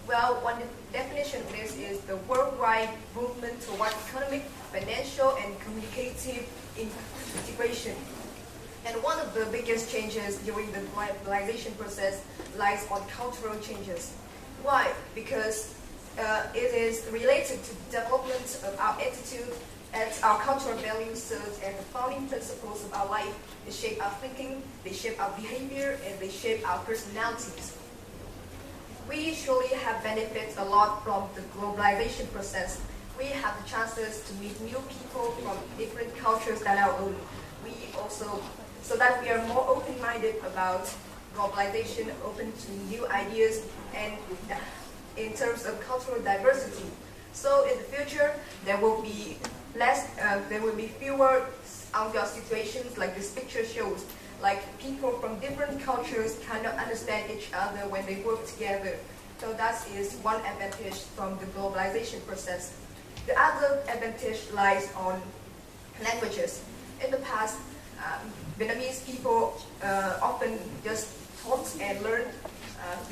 Well, one definition of this is the worldwide movement toward economic, financial, and communicative integration. And one of the biggest changes during the globalization process lies on cultural changes. Why? Because it is related to the development of our attitude and our cultural values serves as the founding principles of our life. They shape our thinking, they shape our behavior, and they shape our personalities. We surely have benefited a lot from the globalization process. We have the chances to meet new people from different cultures than our own. We also, so that we are more open-minded about globalization, open to new ideas, and in terms of cultural diversity. So in the future, there will be fewer outdoor situations like this picture shows. Like people from different cultures cannot understand each other when they work together. So that is one advantage from the globalization process. The other advantage lies on languages. In the past, Vietnamese people often just taught and learned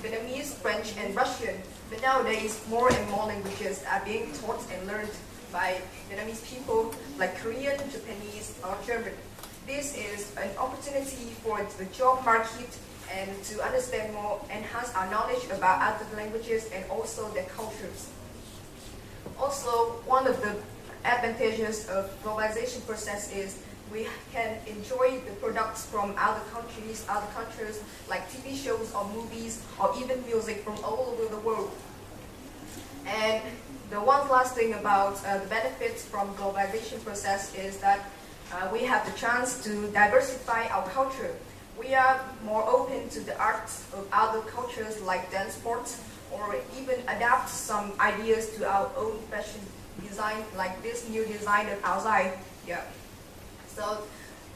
Vietnamese, French, and Russian. But nowadays, more and more languages are being taught and learned by Vietnamese people like Korean, Japanese, or German. This is an opportunity for the job market and to understand more, enhance our knowledge about other languages and also their cultures. Also, one of the advantages of globalization process is we can enjoy the products from other countries like TV shows or movies or even music from all over the world. And the one last thing about the benefits from globalization process is that we have the chance to diversify our culture. We are more open to the arts of other cultures like dance sports, or even adapt some ideas to our own fashion design, like this new design outside. Yeah. So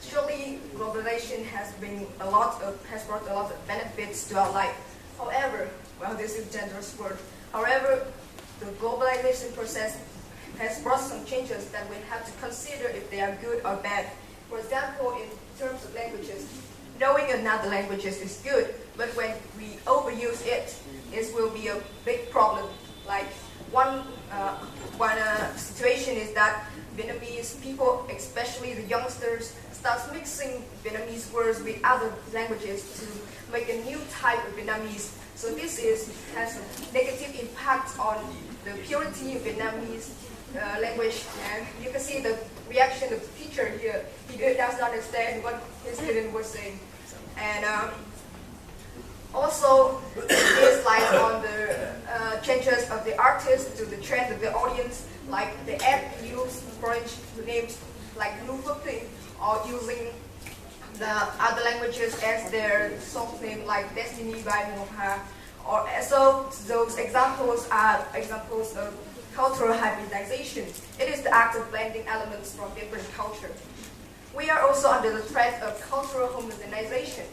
surely globalization has brought a lot of benefits to our life. However, well, this is a dangerous word. However, the globalization process has brought some changes that we have to consider if they are good or bad. For example, in terms of languages, knowing another language is good, but when we overuse it, it will be a big problem. Like one situation is that Vietnamese people, especially the youngsters, start mixing Vietnamese words with other languages to make a new type of Vietnamese. So this has a negative impact on the purity of Vietnamese language, and you can see the reaction of the teacher here. He does not understand what his student was saying. And also, this lies on the changes of the artist to the trend of the audience, like the app use French names like Nous Thing, or using the other languages as their song name, like Destiny by Moha. Or so those examples are examples of cultural hybridization. It is the act of blending elements from different cultures. We are also under the threat of cultural homogenization.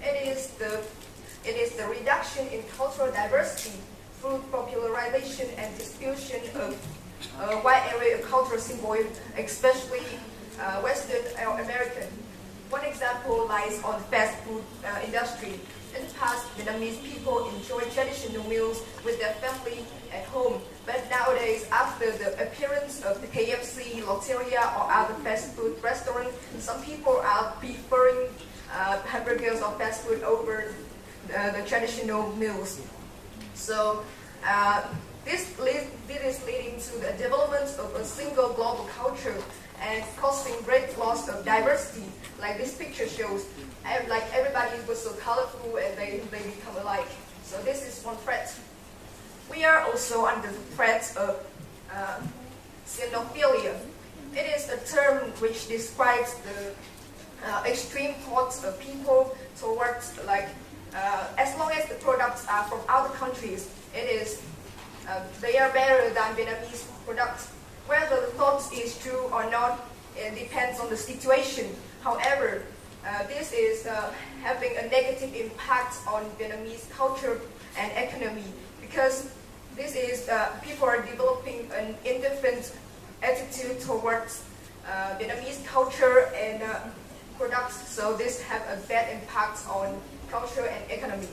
It is the reduction in cultural diversity through popularization and distribution of a wide array of cultural symbols, especially Western or American. One example lies on the fast food industry. In the past, Vietnamese people enjoyed traditional meals with their family at home. But nowadays, after the appearance of the KFC, Lotteria, or other fast food restaurants, some people are preferring hamburgers or fast food over the traditional meals. So this is leading to the development of a single global culture and causing great loss of diversity, like this picture shows. Like everybody was so colorful and they become alike. So this is one threat. We are also under the threat of xenophilia. It is a term which describes the extreme thoughts of people towards, like, as long as the products are from other countries, they are better than Vietnamese products. Whether the thought is true or not, it depends on the situation. However, this is having a negative impact on Vietnamese culture and economy, because this is people are developing an indifferent attitude towards Vietnamese culture and products. So this have a bad impact on culture and economy.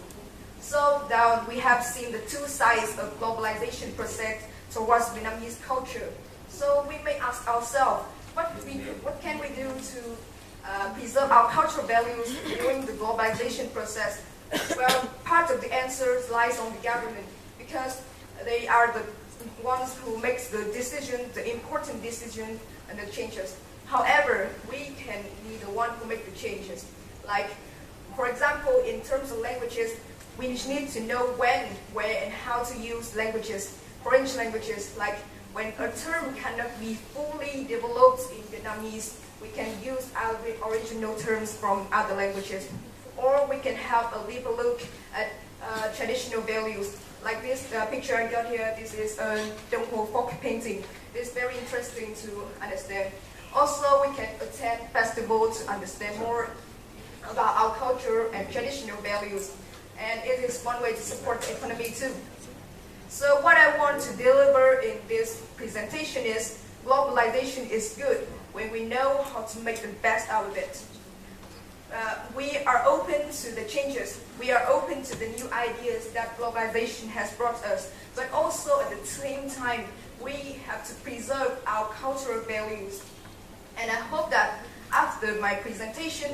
So now we have seen the two sides of globalization process towards Vietnamese culture. So we may ask ourselves, what can we do to preserve our cultural values during the globalization process? Well, part of the answer lies on the government, because they are the ones who makes the decision, the important decision and the changes. However, we can be the one who make the changes. Like, for example, in terms of languages, we need to know when, where, and how to use languages, foreign languages. Like, when a term cannot be fully developed in Vietnamese, we can use our original terms from other languages. Or we can have a deeper look at traditional values. Like this picture I got here, this is a Đông Hồ folk painting. It's very interesting to understand. Also, we can attend festivals to understand more about our culture and traditional values. And it is one way to support the economy too. So what I want to deliver in this presentation is globalization is good when we know how to make the best out of it. We are open to the changes. We are open to the new ideas that globalization has brought us. But also at the same time, we have to preserve our cultural values. And I hope that after my presentation,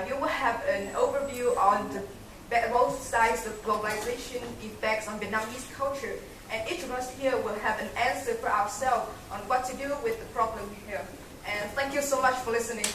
you will have an overview on both sides of globalization effects on Vietnamese culture. And each of us here will have an answer for ourselves on what to do with the problem here. And thank you so much for listening.